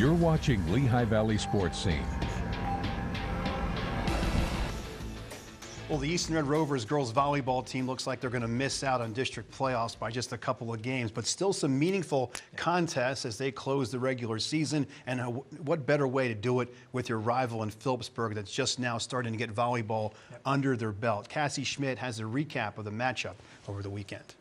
You're watching Lehigh Valley Sports Scene. Well, the Easton Red Rovers girls volleyball team looks like they're going to miss out on district playoffs by just a couple of games, but still some meaningful contests as they close the regular season. And what better way to do it with your rival in Phillipsburg that's just now starting to get volleyball under their belt. Cassie Schmidt has a recap of the matchup over the weekend.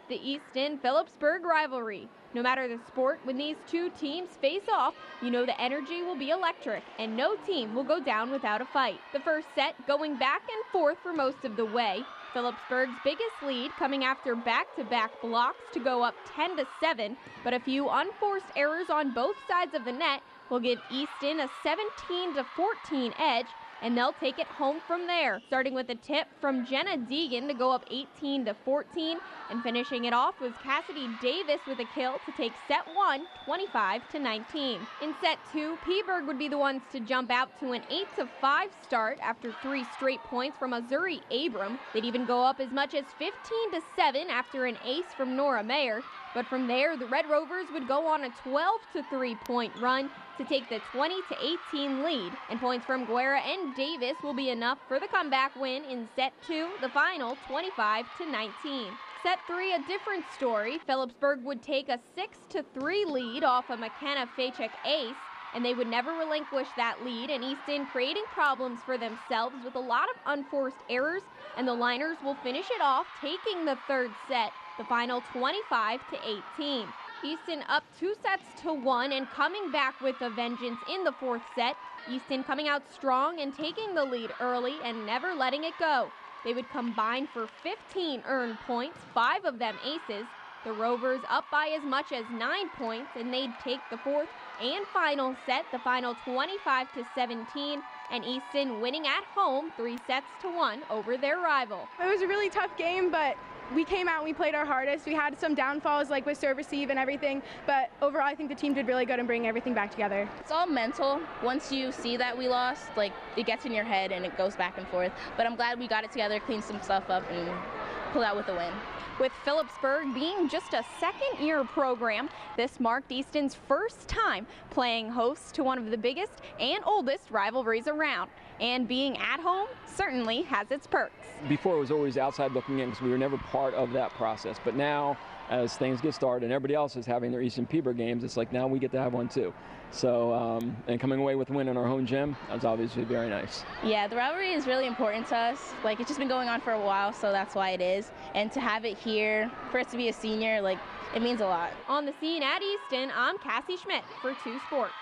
The Easton-Phillipsburg rivalry. No matter the sport, when these two teams face off, you know the energy will be electric, and no team will go down without a fight. The first set going back and forth for most of the way. Phillipsburg's biggest lead coming after back-to-back blocks to go up 10-7, but a few unforced errors on both sides of the net will give Easton a 17-14 edge, and they'll take it home from there, starting with a tip from Jenna Deegan to go up 18-14, and finishing it off was Cassidy Davis with a kill to take set 1, 25-19. In set 2, P-burg would be the ones to jump out to an 8-5 start after 3 straight points from Azuri Abram. They'd even go up as much as 15-7 after an ace from Nora Mayer. But from there, the Red Rovers would go on a 12-3 point run to take the 20-18 lead. And points from Guerra and Davis will be enough for the comeback win in set 2, the final 25-19. Set 3, a different story. Phillipsburg would take a 6-3 lead off a McKenna Fachek ace, and they would never relinquish that lead, and Easton creating problems for themselves with a lot of unforced errors, and the Liners will finish it off, taking the third set, the final 25-18. Easton up 2-1 and coming back with a vengeance in the fourth set. Easton coming out strong and taking the lead early and never letting it go. They would combine for 15 earned points, 5 of them aces. The Rovers up by as much as 9 points, and they'd take the fourth and final set, the final 25-17, and Easton winning at home 3-1 over their rival. It was a really tough game, but we came out and we played our hardest. We had some downfalls like with serve receive and everything, but overall I think the team did really good in bringing everything back together. It's all mental. Once you see that we lost, like, it gets in your head and it goes back and forth. But I'm glad we got it together, cleaned some stuff up, and pulled out with a win. With Phillipsburg being just a second-year program, this marked Easton's first time playing host to one of the biggest and oldest rivalries around. And being at home certainly has its perks. Before it was always outside looking in because we were never part of that process. But now, as things get started and everybody else is having their Easton P-burg games, it's like now we get to have one too. So, and coming away with a win in our home gym, that's obviously very nice. Yeah, the rivalry is really important to us. Like, it's just been going on for a while, so that's why it is. And to have it here, for us to be a senior, like, it means a lot. On the scene at Easton, I'm Cassie Schmidt for 2 Sports.